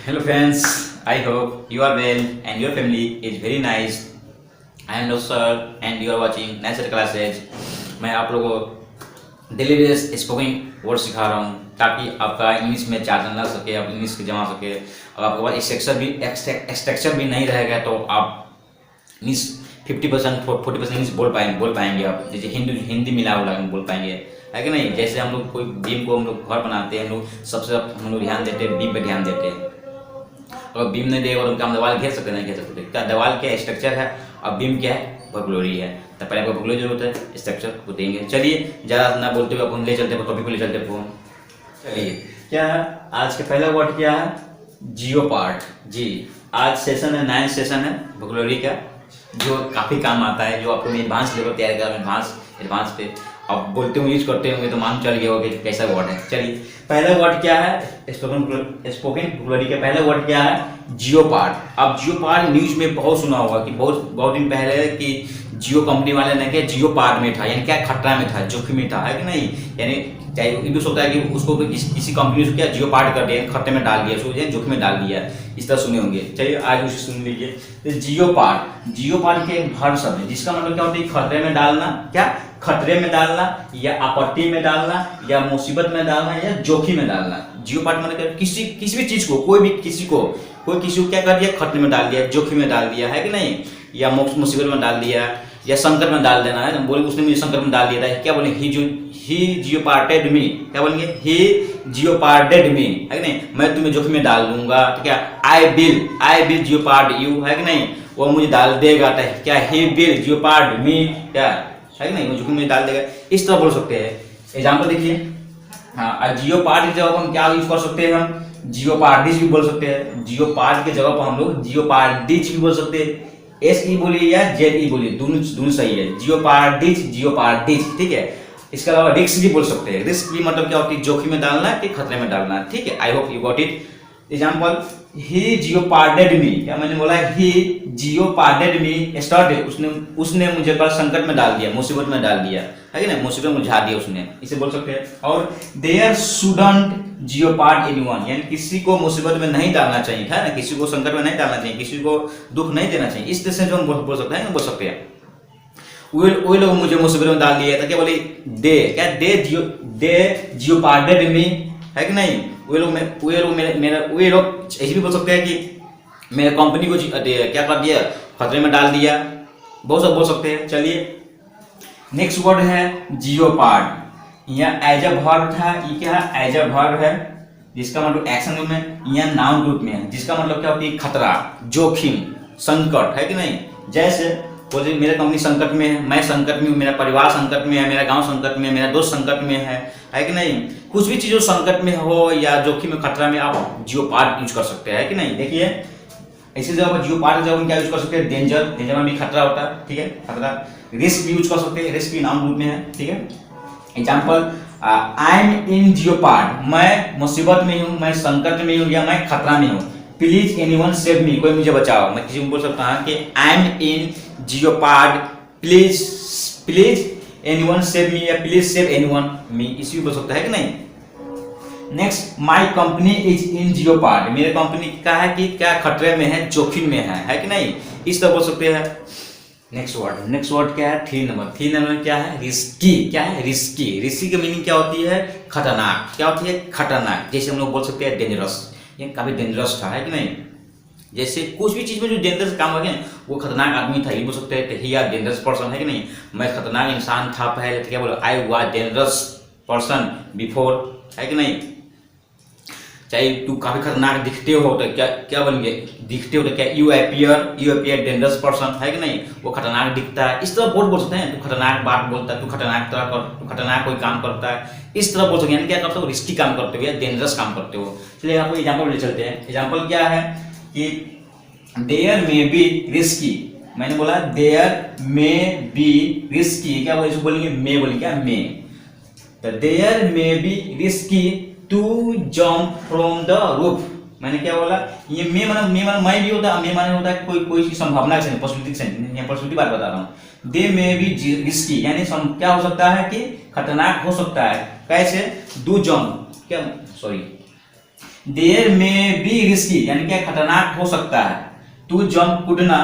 Hello friends, I hope you are well and your family is very nice. I am Sir and you are watching Natural Classes. मैं आप लोगों को daily base spoken word सिखा रहा हूँ ताकि आपका इंग्लिश में चार्जन लग सके, आप इंग्लिश जमा सके। और आपके पास स्ट्रक्चर भी नहीं रहेगा तो आप इंग्लिश 50% 40% इंग्लिश बोल पाएंगे आप। जैसे हिंदी मिला हुआ बोल पाएंगे, है कि नहीं। जैसे हम लोग कोई बीम को हम लोग घर बनाते हैं, हम लोग ध्यान देते हैं, बीम पे ध्यान देते हैं। अगर बीम नहीं देगा तो हम दीवार घेर सकते नहीं घेर सकते। क्या दीवार क्या स्ट्रक्चर है और बीम क्या है, वोकैबुलरी है। तो पहले आपको वोकैबुलरी जरूरत है, स्ट्रक्चर को देंगे। चलिए ज़्यादा ना बोलते हुए अपन ले चलते हैं, टॉपिक को ले चलते हैं फोन। चलिए क्या है आज का पहला वर्ड, क्या है, जियोपार्ट। जी आज सेशन है, 9th सेशन है वोकैबुलरी का, जो काफ़ी काम आता है, जो आपको एडवांस लेवल तैयार करा, एडवांस पे अब बोलते हुए यूज करते होंगे तो मान चल गया होगा कि कैसा वर्ड है। चलिए पहला वर्ड क्या है, स्पोकन वोकैबुलरी का पहला वर्ड क्या है, जियोपार्ट। अब जियोपार्ट न्यूज में बहुत सुना होगा कि बहुत दिन पहले कि जियो कंपनी वाले ने क्या जियोपार्ट में था, यानी क्या खतरा में था, जोखिम में था, है कि नहीं। यानी चाहे ये होता है कि उसको किसी कंपनी से क्या जियोपार्ट कर दिया, खतरे में डाल दिया, उसको जोखिम में डाल दिया, इस तरह सुने होंगे। चलिए आज उसे सुन लीजिए। तो जियोपार्ट के एक वर्ड शब्द है जिसका मतलब क्या होता है, खतरे में डालना, क्या खतरे में डालना या आपत्ति में डालना या मुसीबत में डालना या जोखिम में डालना। जियोपार्ट मतलब किसी भी चीज को, कोई किसी को क्या कर दिया, खतरे में डाल दिया, जोखिम में डाल दिया, है कि नहीं, या मुसीबत में डाल दिया या संकट में डाल देना है। बोले उसने मुझे संकट में डाल दिया था, क्या बोले, ही जियोपार्टेड मी, क्या बोलेंगे, ही जियोपार्टेड मी, है कि नहीं। मैं तुम्हें जोखिम में डाल दूंगा, तो क्या आई विल जियोपार्ट यू, है कि नहीं, वो मुझे डाल देगा, क्या ही विल जियोपार्ट मी, क्या है कि नहीं, वो जोखिम में डाल देगा। इस तरह बोल सकते हैं। एग्जाम्पल देखिए, हाँ जियोपार्ट की जगह हम क्या यूज कर सकते हैं, हम जियोपार्डिस भी बोल सकते हैं। जियोपार्ट की जगह पर हम लोग जियोपार्डिस भी बोल सकते हैं। SE बोलिए या ZE बोलिए, दोनों सही है। जियोपार्डिस, ठीक है। इसके अलावा रिस्क भी बोल सकते हैं। रिस्क भी मतलब क्या होती है, जोखिम में डालना कि खतरे में डालना, ठीक है। I hope you got it. Example, he jeopardised me, क्या मैंने बोला, ही जियोपार्डेड मी स्टार्टेड, उसने मुझे कल संकट में डाल दिया, मुसीबत में डाल दिया, है कि नहीं, मुसीबत में उलझा दिया उसने, इसे बोल सकते हैं। और देयर शुडंट जियोपार्ट एनीवन, यानी किसी को मुसीबत में नहीं डालना चाहिए, है ना, किसी को संकट में नहीं डालना चाहिए, किसी को दुख नहीं देना चाहिए। इस तरह से जो हम बोल सकते हैं, बोल सकते हैं वो लोग मुझे मुसीबत में डाल दिया था, क्या बोले, दे जियोपार्डेड मी, है कि नहीं। वे लोग ऐसे भी बोल सकते हैं कि मेरे कंपनी को क्या कर दिया, खतरे में डाल दिया, बहुत सब बोल सकते हैं। चलिए नेक्स्ट वर्ड है जियोपार्ट। यहाँ एज अ वर्ब था, ये क्या है, एज अ वर्ब है, जिसका मतलब एक्शन रूप में, यहाँ नाउन रूप में है, जिसका मतलब क्या होती है, खतरा, जोखिम, संकट, है कि नहीं। जैसे बोले मेरा कंपनी संकट में है, मैं संकट में हूँ, मेरा परिवार संकट में है, मेरा गांव संकट में है, मेरा दोस्त संकट में है कि नहीं। कुछ भी चीज़ संकट में हो या जोखिम में, खतरा में, आप जियोपार्ट यूज कर सकते हैं, है कि नहीं। देखिए ऐसी जगह पर जियोपार्ट की जगह हम क्या यूज कर सकते हैं, डेंजर में भी खतरा होता है, ठीक है, खतरा। रिस्क भी यूज कर सकते हैं, रिस्क भी नाउन रूप में है, ठीक है। एग्जाम्पल, आई एम इन जियोपार्ट, मैं मुसीबत में हूँ, मैं संकट में हूँ या मैं खतरा में हूँ। प्लीज एनीवन सेव मी, कोई मुझे बचाओ। मैं किसी को बोल सकता हूँ कि I am in jeopardy, please anyone save me या प्लीज सेव एनीवन मी, इसी बोल सकता है कि नहीं। Next, my company is in jeopardy, मेरे कंपनी का है कि क्या खतरे में है, जोखिम में है कि नहीं, इस तरह बोल सकते हैं। नेक्स्ट वर्ड क्या है, 3 नंबर क्या है, रिस्की। क्या है, रिस्की की मीनिंग क्या होती है, खतरनाक। क्या होती है, खतरनाक। जैसे हम लोग बोल सकते हैं डेंजरस, ये काफी डेंजरस था, है कि नहीं। जैसे कुछ भी चीज में जो डेंजरस काम हो गया, वो खतरनाक आदमी था, ये बोल सकते हैं ही आर डेंजरस पर्सन, है कि नहीं। मैं खतरनाक इंसान था पहले, तो क्या बोलो, I was dangerous person before, है कि नहीं। चाहे तू काफी खतरनाक दिखते हो तो क्या बन गए, दिखते हो तो क्या यू अपीयर डेंजरस पर्सन, है कि नहीं, वो खतरनाक दिखता है। इस तरह बोल सकते हैं, तू खतरनाक बात बोलता है, तू खतरनाक कोई काम करता है, इस तरह बोल सकते हैं। यानी क्या करते हो, रिस्की काम करते हो या डेंजरस काम करते हो। चलिए आपको एग्जाम्पल ले चलते हैं। एग्जाम्पल क्या है कि देयर मे बी रिस्की, मैंने बोला देयर मे बी रिस्की, क्या बोलेंगे, मे बोलेंगे, क्या मे, तो there may be risky to jump from the roof. मैंने क्या बोला, ये मे माना मैं भी होता है, मे माने होता है कोई संभावना से, पॉसिबिलिटी से, यहाँ पॉसिबिलिटी बात बता रहा हूँ। दे मे बी रिस्की, यानी क्या हो सकता है कि खतरनाक हो सकता है। कैसे, डू जंप, क्या सॉरी देयर में बी रिस्की यानी क्या खतरनाक हो सकता है, टू जंप कूदना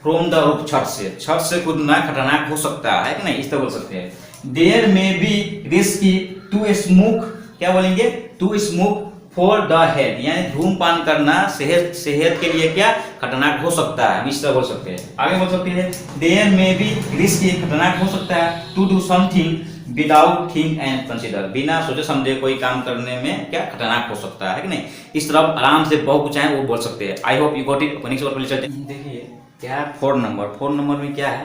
फ्रॉम द रूफ छत से कूदना खतरनाक हो सकता है कि नहीं, इस तरह बोल सकते हैं। देयर में बी रिस्की टू स्मोक, क्या बोलेंगे, to smoke for the health यानी धूमपान करना सेहत के लिए क्या खतरनाक हो सकता है, हम इस तरह बोल सकते हैं। आगे बोल सकते हैं देयर में बी रिस्की खतरनाक हो सकता है to do something without think and consider, बिना सोचे समझे कोई काम करने में क्या खतरनाक हो सकता है कि नहीं, इस तरह आराम से बहुत कुछ है वो बोल सकते हैं। आई hope you got it. Next word पर चलते हैं। देखिए क्या है 4 नंबर में क्या है,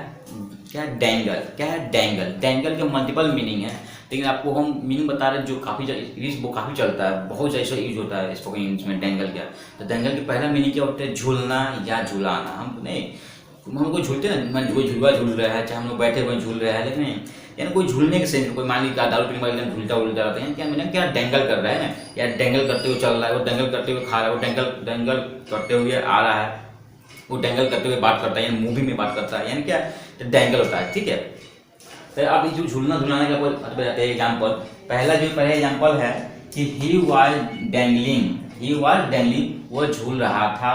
क्या डेंगल, क्या है डेंगल के मल्टीपल मीनिंग है, लेकिन आपको हम मीनिंग बता रहे हैं जो काफ़ी चलता है, बहुत जैसा यूज होता है स्पोकन इंग्लिश में। डेंगल क्या, तो डेंगल की पहला मीनिंग क्या होता है, झूलना या झुलाना। हम कोई झूलते हैं ना, कोई झूलवा झूल रहा है, चाहे हम लोग बैठे हुए झूल रहा है, लेकिन यानी कोई झूलने के सेंस में, कोई मान लीजिए दारू पीने वाले झूलता रहता है, क्या मैंने क्या डेंगल कर रहा है ना, या डेंगल करते हुए चल रहा है, वो डेंगल करते हुए खा रहा है, वो डेंगल करते हुए आ रहा है, वो डेंगल करते हुए बात करता है, यानी मूवी में बात करता है, यानी क्या तो डेंगल होता है, ठीक है। तो अब जो झूलना झुलाने का कोई बताते हैं एग्जाम्पल, पहला एग्जाम्पल है कि ही वाज डेंगलिंग, वो झूल रहा था,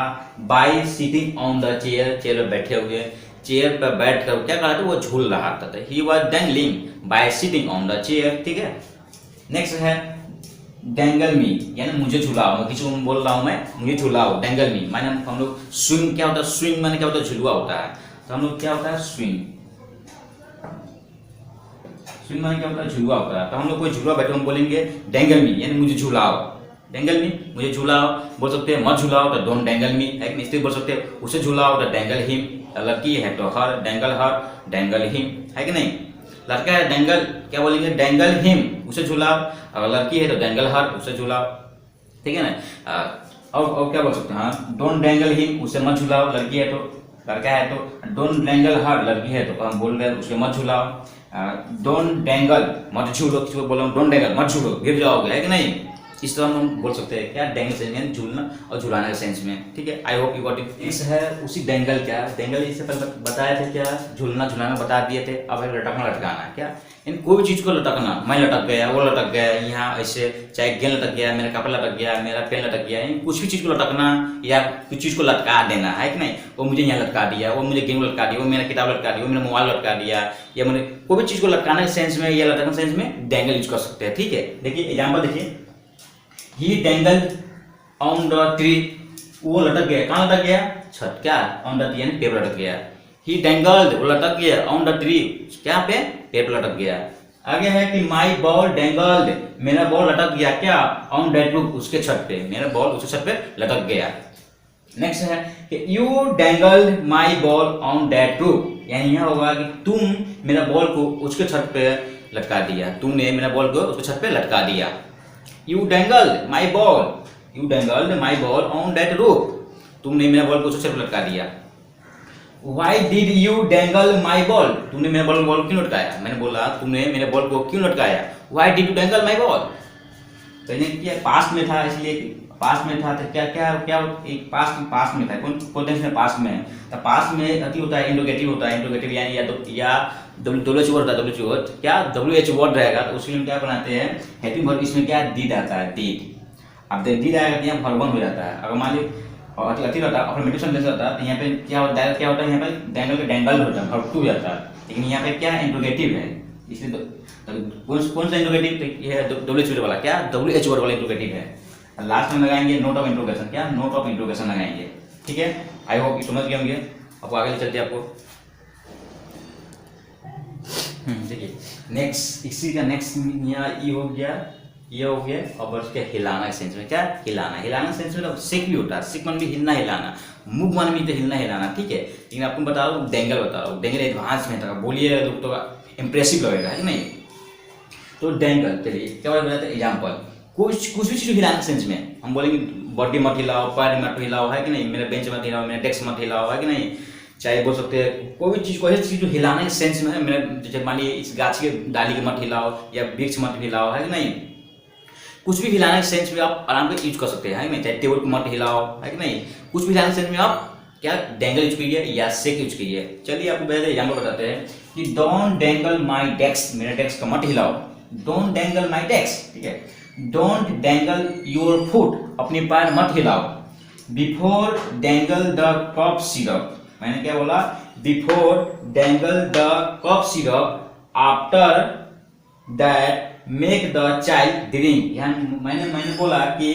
bye sitting on the chair पर बैठे हुए, चेयर पर बैठ कर क्या कर रहा था, वो झूल रहा था, he was dangling bye sitting on the chair, ठीक है। नेक्स्ट है डेंगल मी यानी मुझे झुलाओ, मैं किसी को बोल रहा हूँ मैं मुझे झुलाओ, डेंगल मी माने हम लोग स्विंग, क्या होता है स्विंग माने क्या होता है झुलवा होता है, तो हम लोग क्या होता है स्विंग माने क्या होता है झुलवा होता है, तो हम लोग कोई झुलवा बैठे हम बोलेंगे डेंगल मी यानी मुझे झुलाओ, डेंगल मी मुझे झुलाओ, बोल सकते हैं मत झुलाओ तो डोंट डेंगल मी, है कि नहीं, बोल सकते हैं उसे झुलाओ तो डेंगल हिम, लड़की है तो हर डेंगल हिम, है कि नहीं, लड़का है डेंगल क्या बोलेंगे डेंगल हिम उसे झुलाओ, अगर लड़की है तो डेंगल हर उसे झुलाओ, ठीक है ना। और क्या बोल सकते हैं, हाँ डोंट डेंगल हिम उसे मत झुलाओ, लड़की है तो, लड़का है तो डोंट डेंगल हर, लड़की है तो हम बोल रहे हैं उसके मत झुलाओ, डोंट डेंगल मत झूलो, किसी को बोलो डोंट डेंगल मत झूलो गिर जाओगे, है कि नहीं, इस तरह हम बोल सकते हैं क्या डेंगल सेंस में झूलना और झुलाने के सेंस में, ठीक है। I hope you got it. इस है उसी डेंगल, क्या डेंगल इससे पहले बताए थे क्या झूलना झुलाना बता दिए थे, अब है लटकना लटकाना, क्या इन कोई भी चीज़ को लटकना, मैं लटक गया वो लटक गया, यहाँ ऐसे चाहे गेंद लटक गया, मेरा कपड़ा लटक गया, मेरा पेन लटक गया, कुछ भी चीज़ को लटकना या कुछ चीज़ को लटका देना, है कि नहीं, वो मुझे यहाँ लटका दिया, वो मुझे गेंद लटका दिया, वो मेरा किताब लटका दिया, वो मेरा मोबाइल लटका दिया, या मैंने कोई भी चीज़ को लटकाने के सेंस में या लटकने सेंस में डेंगल यूज कर सकते हैं, ठीक है। देखिए एग्जाम्पल देखिए, ही डेंगल ऑन द ट्री, वो लटक गया, कहाँ लटक गया, छत, क्या ऑन द ट्री यानी पेड़ लटक गया, ही डेंगल्ड वो लटक गया ऑन द ट्री, क्या पे पेड़ लटक गया। आगे है कि माई बॉल डेंगल्ड, मेरा बॉल लटक गया क्या ऑन दैट रूफ उसके छत पे, मेरा बॉल उसके छत पे लटक गया। नेक्स्ट है कि you dangled my ball on that roof, यानी यह होगा कि तुम मेरा बॉल को उसके छत पे लटका दिया, तुमने मेरा बॉल को उसके छत पे लटका दिया। You dangled my ball on that roof, तुमने मेरा बॉल को उसके छत पे लटका दिया। Why did you dangle my ball, तुमने मेरा बॉल क्यों लटकाया, मैंने बोला तुमने मेरे बॉल को क्यों लटकाया। Why did you dangle my ball, तो क्या पास्ट में था, इसलिए पास्ट में था तो क्या एक पास्ट में था, कौन टेंस में पास्ट में है, तो पास्ट में अति होता है इंट्रोगेटिव होता है, इंट्रोगेटिव यानी या WH वर्ड होता है, WH क्या WH वर्ड रहेगा, तो उसके लिए क्या बनाते हैं हेल्पिंग वर्ब, इसमें क्या डीड आता है, डीड, अब डीड आएगा तो यहाँ वर्ब वन हो जाता है, अगर मान लीजिए अति रहता है अफर्मेटिव सेंटेंस रहता है तो यहाँ पे क्या होता है यहाँ पे डेंगल होता है, वर्ब टू हो जाता है, लेकिन यहाँ पे क्या इंट्रोगेटिव है, इसलिए कौन सा इंट्रोगेटिव, ये WH वाला, क्या WH वर्ड वाला इंट्रोगेटिव है। लास्ट में लगाएंगे नोट ऑफ इंट्रोगेशन, क्या नोट ऑफ इंट्रोगेशन लगाएंगे, ठीक है। आई होप ये समझ गए होंगे, आपको आगे चलते हैं आपको देखिए नेक्स्ट, इसी का नेक्स्ट यहाँ ये हो गया और उसके हिलाना के सेंस में, क्या हिलाना सेंस में सिक भी होता है, सिक मन भी हिलना हिलाना, मूव मन भी तो हिलना हिलाना, ठीक है। लेकिन आपको बता रहा हूँ डेंगल बता रहा हूँ, डेंगल एडवांस में था, बोलिए तो इंप्रेसिव लगेगा, है कि नहीं। तो डेंगल चलिए क्या बताते हैं एग्जाम्पल, कुछ भी चीज़ हिलाने के सेंस में हम बोलेंगे बॉडी मत हिलाओ, पैर मत हिलाओ, है कि नहीं, मेरा बेंच मत हिलाओ, मेरा डेस्क मत हिलाओ, है कि नहीं, चाहे बोल सकते हैं कोई भी चीज़ को ऐसी चीज़ जो हिलाने के सेंस में है, मेरा जैसे मान लीजिए इस गाछ के डाली के मत हिलाओ या वृक्ष मत हिलाओ, है कि नहीं, कुछ भी हिलाने के सेंस में आप आराम से यूज कर सकते हैं, है कि नहीं, चाहे टेबल को मत हिलाओ, है कि नहीं, कुछ भी हिलाने के सेंस में आप क्या डेंगल यूज कीजिए या सेक यूज कीजिए। चलिए आपको पहले एग्जाम्पल बताते हैं कि डोंट डेंगल माई डेस्क, मेरा डेस्क का मत हिलाओ, डोंट डेंगल माई डेस्क, ठीक है। डोंट डेंगल योर फुट, अपने पैर मत हिलाओ। Before dangle the cough syrup, मैंने क्या बोला, before dangle the cough syrup after that make the child drink. यानी मैंने बोला कि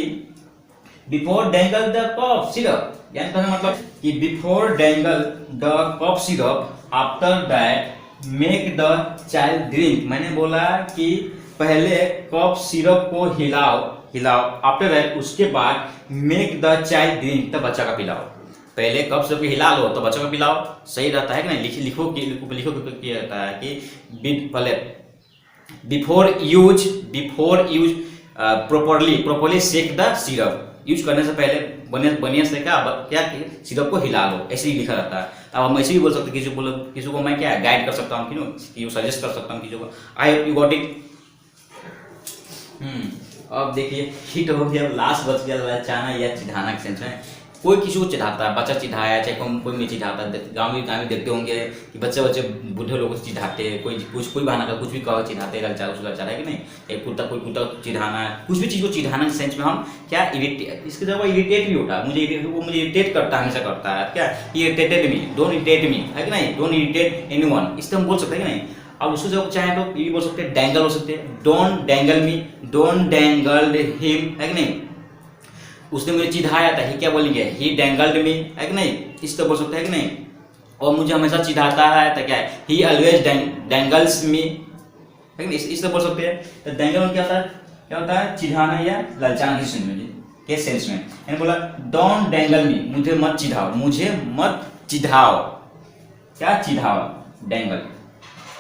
before dangle the cough syrup, यानी कहने मतलब कि before dangle the cough syrup after that make the child drink. मैंने बोला कि पहले कफ सिरप को हिलाओ, आफ्टर दैट उसके बाद मेक द चाइल्ड ड्रिंक, तब बच्चा का पिलाओ। पहले कफ सिरप हिला लो तो बच्चा का पिलाओ, सही रहता है कि नहीं। लिखो क्या रहता है कि पहले before use properly shake the syrup, use करने से पहले बढ़िया से क्या सिरप को हिला लो, ऐसे ही लिखा रहता है। अब हम ऐसे भी बोल सकते हैं, किसी को मैं क्या गाइड कर सकता हूँ, क्यों सजेस्ट कर सकता हूँ किसी को। आई होप यू गॉट इट। अब देखिए हिट हो गया, लास्ट बच गया ललचाना या चिढ़ाना के सेंस में। कोई किसी को चिढ़ाता है, बच्चा चिढ़ाया, चाहे कोई में चिढ़ाता है। गाँव में देखते होंगे कि बच्चे बूढ़े लोग को चिढ़ाते हैं, कोई बहाना कर कुछ भी कहो चिढ़ाते, ललचा है कि नहीं। एक कोई कुत्ता चिढ़ाना, कुछ भी चीज़ को चिढ़ाना के सेंस में हम क्या इसके जगह इरिटेट भी होता है। मुझे इरिटेट करता है, हमेशा करता है क्या, irritated me, don't irritate me, है कि नहीं, डोंट इरिटेट एनीवन, इस तरह हम बोल सकते हैं कि नहीं। अब उसको जब चाहे तो ये भी बोल सकते हैं, डैंगल हो सकते हैं, don't dangle me, don't dangle him, है कि नहीं। उसने मुझे चिढ़ाया था, ही क्या बोलेंगे, ही डैंगल्ड मी, है कि नहीं, इस तरह बोल सकते हैं कि नहीं। और मुझे हमेशा चिढ़ाता है तो क्या है, ही ऑलवेज डैंगल्स मी, है कि नहीं, इस तरह बोल सकते हैं। तो डैंगल में क्या होता है, चिढ़ाना या ललचाना के सेंस में। मैंने बोला डोंट डैंगल मी, मुझे मत चिढ़ाओ, क्या चिढ़ाओ, dangle.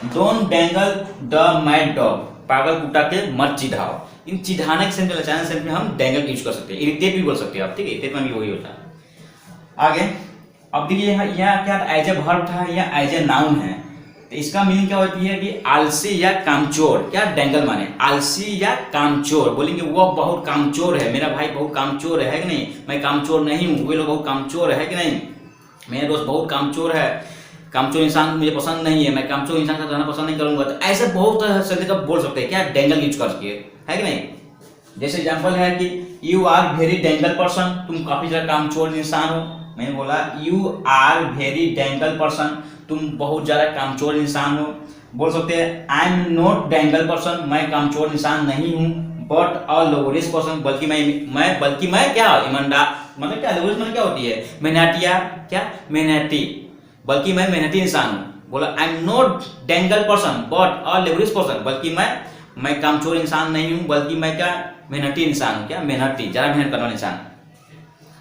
Don't dangle the mad dog, पागल कुत्ता के मत चिढ़ाओ। इन चिढ़ाने के सेंस में, ललचाने के सेंस में हम डैंगल यूज कर सकते हैं। इरिटेट भी बोल सकते हैं आप, ठीक है, इरिटेट में भी वही होता है। आगे अब देखिए यहाँ क्या एज ए वर्ब था या एज ए नाउन है। तो इसका मीनिंग क्या होती है कि आलसी या कामचोर, क्या डैंगल माने आलसी या कामचोर। बोलेंगे वो बहुत कामचोर है, मेरा भाई बहुत कामचोर है कि नहीं, मैं कामचोर नहीं हूँ, वे लोग बहुत कामचोर है कि नहीं, मेरे दोस्त बहुत कामचोर है, कामचोर इंसान मुझे पसंद नहीं है, मैं कामचोर इंसान का रहना पसंद नहीं करूंगा। तो ऐसे बहुत से का बोल सकते हैं क्या, डैंगल यूज करके, है कि नहीं। जैसे एग्जांपल है कि you are very dangle person, तुम काफी ज्यादा कामचोर इंसान हो। मैंने बोला you are very dangle person, तुम बहुत ज्यादा कामचोर इंसान हो। बोल सकते हैं I am not dangle person, मैं कामचोर इंसान नहीं हूँ। बट अ लोबरियस पर्सन, बल्कि मैं क्या ईमानदार, मतलब क्या लोबरियस मतलब क्या होती है, मेहनतिया, क्या मेहनती, बल्कि मैं मेहनती इंसान हूँ। बोला आई am not dangle person but a laborious person, बल्कि मैं कामचोर इंसान नहीं हूँ, बल्कि मैं क्या मेहनती इंसान हूँ, क्या मेहनती, ज्यादा मेहनत करने वाला इंसान।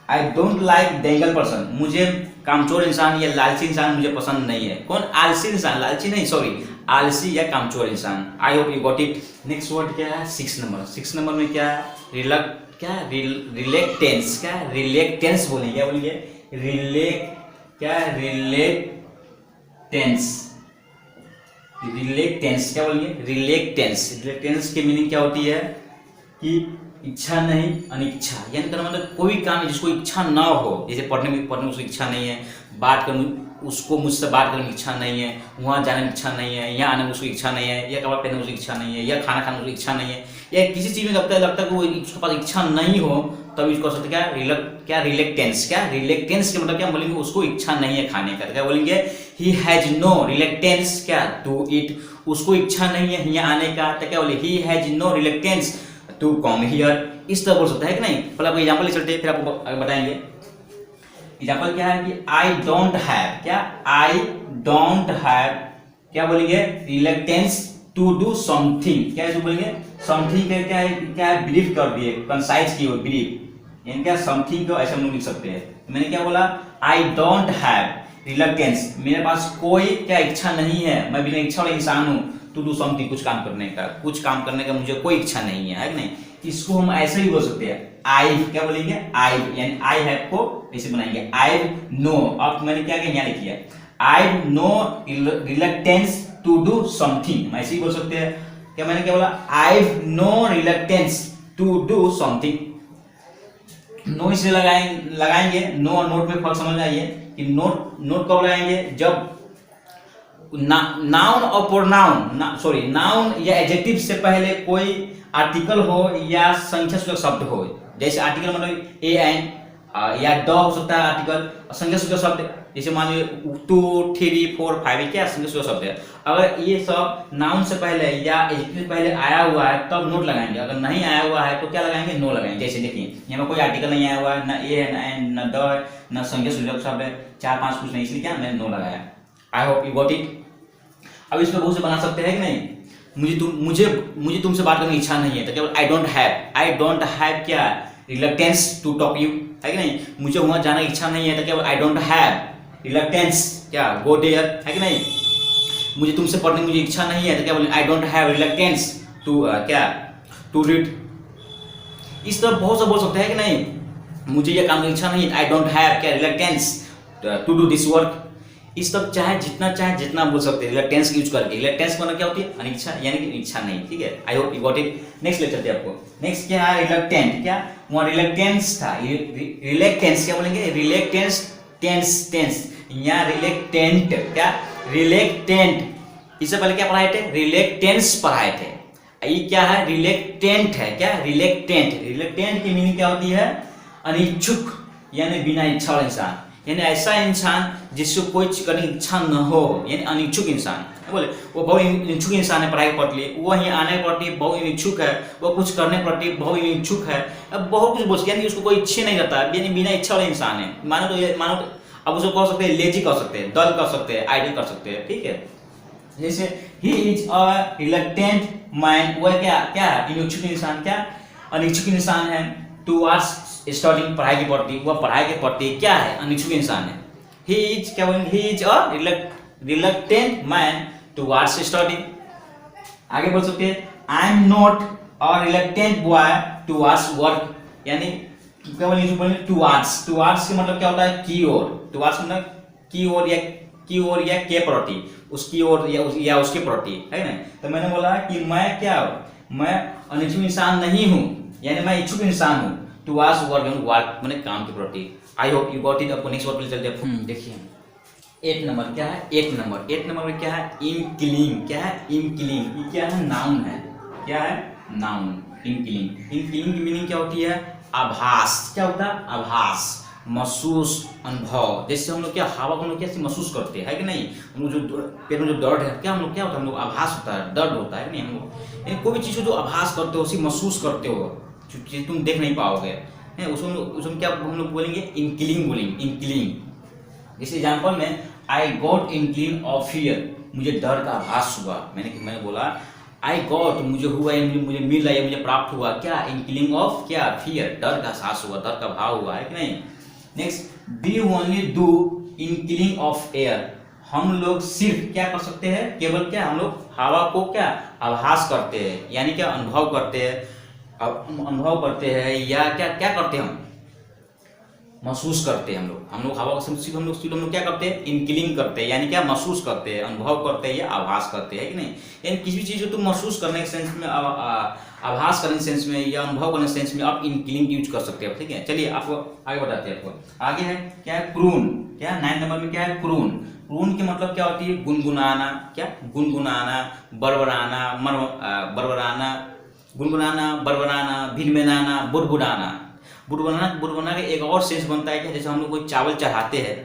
I don't like dangle person, मुझे कामचोर इंसान या लालची इंसान मुझे पसंद नहीं है। कौन, आलसी इंसान, लालची नहीं, सॉरी, आलसी या कामचोर इंसान। आई hope you got it. Next word क्या है, 6 नंबर में क्या है, रिलेक्टेंस, क्या रिलेक्टेंस बोलेंगे, क्या बोलेंगे, रिलेक्टेंस क्या बोलेंगे, रिलेक्टेंस की मीनिंग क्या होती है कि इच्छा नहीं, अनिच्छा। यानी कि मतलब कोई काम है जिसको इच्छा ना हो, जैसे पढ़ने में उसको इच्छा नहीं है, उसको मुझसे बात करने की इच्छा नहीं है, वहाँ जाने में इच्छा नहीं है, यहाँ आने में उसकी इच्छा नहीं है, या कपड़ा पहनने में उसकी इच्छा नहीं है, या खाना खाने में उसकी इच्छा नहीं है, या किसी चीज़ में लगता है कि वो उसके पास इच्छा नहीं हो, तब इसको सकते क्या रिलेक्टेंस के मतलब क्या बोलेंगे, उसको इच्छा नहीं है खाने का, क्या बोलेंगे, ही हैज नो रिलेक्टेंस क्या टू इट, उसको इच्छा नहीं है यहाँ आने का, तो क्या बोले, he has no reluctance to come here. इस तरह बोल सकता है कि नहीं। पहले आपको एग्जाम्पल ले चलते हैं, फिर आपको बताएंगे। एग्जाम्पल क्या है कि आई डोंट हैव, क्या बोलेंगे, रिलेक्टेंस टू डू समथिंग, क्या बोलेंगे, समथिंग क्या है, बिलीव कर दिए, कंसाइज की हो, बिलीव, यानी क्या समथिंग को ऐसे हम लोग लिख सकते हैं। मैंने क्या बोला, आई डोंट हैव रिलेक्टेंस, मेरे पास कोई क्या इच्छा नहीं है, मैं बिना इच्छा वाला इंसान हूँ, टू डू समथिंग, कुछ काम करने का मुझे कोई इच्छा नहीं है कि नहीं। इसको हम ऐसे ही बोल सकते हैं, आई क्या बोलेंगे, आई यानी आई हैव को ऐसे बनाएंगे, आई नो। अब मैंने क्या किया, यहाँ लिखिए, I no reluctance to do something, ऐसे ही बोल सकते हैं। क्या मैंने क्या बोला, I no reluctance to do something. No इसलिए लगाएंगे, नो और नोट में फर्क समझ आइए कि नोट कब लगाएंगे, जब नाउन और प्रोनाउन, नाउन या एडजेक्टिव से पहले कोई आर्टिकल हो या संख्या सूचक शब्द हो, जैसे आर्टिकल मतलब ए एन या द हो सकता है आर्टिकल, संख्या सूचक शब्द जैसे मान लीजिए 2 3 4 5 क्या संख्या सूचक शब्द है। अगर ये सब नाउन से पहले या एडजेक्टिव से पहले आया हुआ है तब नोट लगाएंगे, अगर नहीं आया हुआ है तो क्या लगाएंगे, नो लगाएंगे। जैसे देखिए यहाँ में कोई आर्टिकल नहीं आया हुआ है, ना ए है ना एन ना द है ना संख्या सूचक शब्द है, 4 5 कुछ नहीं, इसलिए क्या मैंने नो लगाया। आई होप यू गॉट इट। अब इसको बहुत से बना सकते हैं कि नहीं, मुझे तुमसे बात करने की इच्छा नहीं है तो केवल आई डोंट हैव क्या रिलक्टेंस टू टॉक यू, है कि नहीं। मुझे वहां जाने की इच्छा नहीं है तो केवल आई डोंट हैव रिलक्टेंस क्या गो देयर, है कि नहीं। मुझे तुमसे पढ़ने की मुझे इच्छा नहीं है तो केवल I don't have reluctance to क्या टू रीड। इस तरह बहुत से बोल सकते हैं कि नहीं, मुझे यह काम की इच्छा नहीं है, आई डोंट हैव क्या reluctance to do this work. इस तब चाहे जितना बोल सकते हैं रिलक्टेंस यूज करके। रिलक्टेंस मतलब क्या होती है, अनिच्छा, यानी कि इच्छा नहीं, ठीक है। I hope you got it. Next ले चलते हैं आपको। नेक्स्ट क्या है, रिलक्टेंट। क्या वहाँ रिलक्टेंस था, रिलेक्टेंस क्या बोलेंगे, रिलेक्टेंस टेंस यहाँ रिलेक्टेंट क्या रिलेक्टेंट। इससे पहले क्या पढ़ाए थे, रिलेक्टेंस पढ़ाए थे। ये क्या है, रिलेक्टेंट है। क्या रिलेक्टेंट की मीनिंग क्या होती है, अनिच्छुक यानी बिना इच्छा वाला इंसान, यानी ऐसा इंसान जिसको कोई चीज करने की इच्छा न हो, यानी अनिच्छुक इंसान। बोले वो बहुत इच्छुक इंसान है पढ़ाई के प्रति, वो यहाँ आने के प्रति बहुत इच्छुक है, वो कुछ करने के प्रति बहुत इच्छुक है, अब बहुत कुछ बोल सकते, यानी उसको कोई इच्छा नहीं रहता, यानी बिना इच्छा वाला इंसान है। मानो तो अब उसको कह सकते हैं लेजी कर सकते हैं, डल कर सकते हैं, आइडल कर सकते हैं, ठीक है। जैसे he is a reluctant mind, वह क्या है, इच्छुक इंसान, क्या अनिच्छुक इंसान है। टुवर्ड्स स्टडिंग पढ़ाई के प्रति, वह पढ़ाई के प्रति क्या है, अनिच्छुक इंसान है। ही इज क्या बोलेंगे, he is a reluctant man towards studying. आगे बोल सकते हैं I am not a reluctant boy towards work, यानी क्या बोलेंगे टुवर्ड्स का मतलब क्या होता है, की ओर। टुवर्ड्स मतलब की ओर या के प्रति, उसकी ओर या उसके प्रति, है ना। तो मैंने बोला कि मैं अनिच्छुक इंसान नहीं हूँ, यानी मैं इच्छुक इंसान हूँ। टुवर्ड्स वर्क मैंने काम के प्रति। आई होप यू गॉट इट। आपको नेक्स्ट वर्ड पे चलते हैं। देखिए 8 नंबर क्या है, 8 नंबर में क्या है, इनक्लिंग। क्या है, इनक्लिंग, ये क्या है, नाउन है। क्या है, नाउन, इनक्लिंग। इनक्लिंग की मीनिंग क्या होती है, आभास। क्या होता है, आभास, महसूस, अनुभव। जैसे हम लोग क्या हवा को हम लोग कैसे महसूस करते हैं, है कि नहीं। हम लोग जो पेट में जो दर्द है, क्या हम लोग क्या होता है, हम लोग आभास होता है, दर्द होता है नहीं। हम लोग कोई भी चीज़ को जो आभास करते हो, उसी महसूस करते हो, जो चीज़ तुम देख नहीं पाओगे, उसमें क्या हम लोग बोलेंगे, इनक्लिंग बोलेंगे, इनक्लिंग। जैसे एग्जाम्पल में आई गॉट इनक्लिंग ऑफ फियर, मुझे डर का आभास हुआ। मैंने बोला आई गॉट, मुझे हुआ, मुझे मिल रहा है, मुझे प्राप्त हुआ, क्या इनक्लिंग ऑफ क्या फियर, डर का एहसास हुआ, डर का भाव हुआ, है कि नहीं। Next we only do inkling of air, हम लोग सिर्फ क्या कर सकते हैं, केवल क्या हम लोग हवा को क्या आभास करते हैं, यानी क्या अनुभव करते हैं या क्या करते हैं, हम महसूस करते हैं। हम लोग हवा को सिर्फ हम लोग क्या करते हैं, इनक्लिंग करते हैं, यानी क्या महसूस करते हैं, अनुभव करते हैं या आभास करते हैं, कि नहीं। यानी किसी भी चीज़ को तुम महसूस करने के सेंस में, आभास करने के सेंस में या अनुभव करने के सेंस में आप इनक्लिंग यूज कर सकते हैं, ठीक है। चलिए आपको आगे बताते हैं। आपको आगे है क्या है, क्रून। क्या 9 नंबर में क्या है, क्रून। क्रून के मतलब क्या होती है, गुनगुनाना। क्या गुनगुनाना, बड़बड़ाना, बड़बड़ाना, भिनभिनाना, बुड़बुड़ाना। बुड़बुड़ाना का एक और सेंस बनता है कि जैसे हम लोग कोई चावल चढ़ाते हैं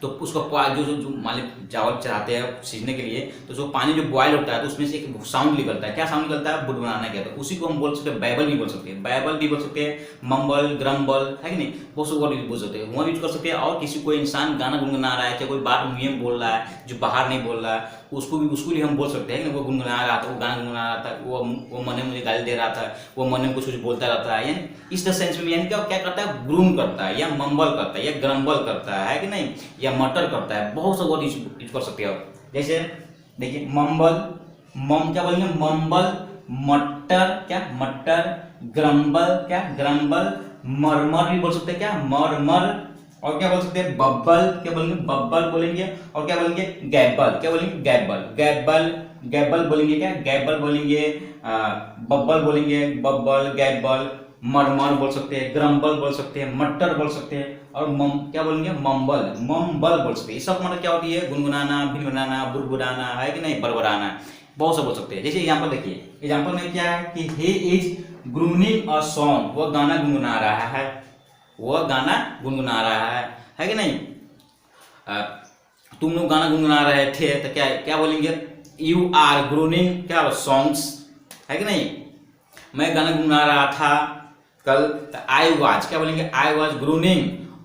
तो उसको जो मान लीजिए चावल चढ़ाते हैं सीझने के लिए, तो जो पानी जो बॉयल होता है तो उसमें से एक साउंड निकलता है। क्या साउंड निकलता है, बुड़बुड़ाना कहते हैं। उसी को हम बोल सकते हैं बाइबल भी बोल सकते हैं, मम्बल, ग्रम्बल, है कि नहीं, बहुत से वर्ड भी बोल सकते हैं, वहाँ यूज कर सकते हैं। और किसी कोई इंसान गाना गुनगुना रहा है, चाहे कोई बात मुँह में बोल रहा है जो बाहर नहीं बोल रहा है, उसको भी हम बोल सकते हैं कि वो गुनगुना रहा था, वो गाना गुनगुना रहा था, वो मन में मुझे गाली दे रहा था, वो मन में कुछ बोलता रहता है, यानी इस सेंस में। यानी क्या करता है, ग्रूम करता है या मम्बल करता है या ग्रम्बल करता है कि नहीं, या मटर करता है। बहुत से वर्ड यूज कर सकते हो। जैसे देखिए मम्बल, क्या बोलेंगे, मम्बल, मटर, क्या मटर, ग्रम्बल, मरमर भी बोल सकते हैं, क्या मरमर। और क्या बोल सकते हैं, बब्बल। क्या बोलेंगे, बब्बल बोलेंगे। और क्या बोलेंगे, गैबल। क्या बोलेंगे, गैबल बोलेंगे। क्या गैबल बोलेंगे, बब्बल बोलेंगे, गैबल, मरमर बोल सकते हैं, ग्रम्बल बोल सकते हैं, मटर बोल सकते हैं। और क्या बोलेंगे, मम्बल बोल सकते हैं। ये सब मतलब क्या होती है, गुनगुनाना, भिनभिनाना, बुड़बुड़ाना, है कि नहीं, बड़बड़ाना, बहुत सब बोल सकते हैं। जैसे एग्जाम्पल देखिए एग्जाम्पल में क्या है कि he is groaning a song, वह गाना गुनगुना रहा है, वह गाना गुनगुना रहा है कि नहीं। तुम लोग गाना गुनगुना रहे थे तो क्या क्या बोलेंगे, यू आर ग्रोनिंग क्या सॉन्ग्स, है कि नहीं। मैं गाना गुनगुना रहा था कल, तो आई वाज क्या बोलेंगे, I was groaning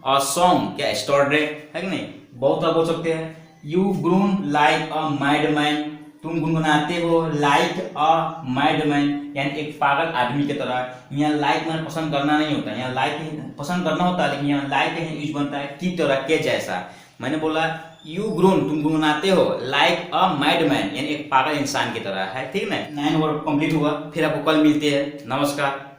a song क्या स्टोरडे, है कि नहीं। बहुत आप बोल सकते हैं, you grown like a mad man, तुम गुनगुनाते हो लाइक अ मैड मैन, यानी एक पागल आदमी की तरह। यहाँ लाइक मैंने पसंद करना नहीं होता, यहाँ लाइक पसंद करना होता है, लेकिन यहाँ लाइक यूज बनता है की तरह, के जैसा। मैंने बोला यू ग्रोन, तुम गुनगुनाते हो लाइक अ मैड मैन, यानी एक पागल इंसान की तरह, है ठीक ना। 9 वर्ड कंप्लीट हुआ, फिर आपको कल मिलते हैं, नमस्कार।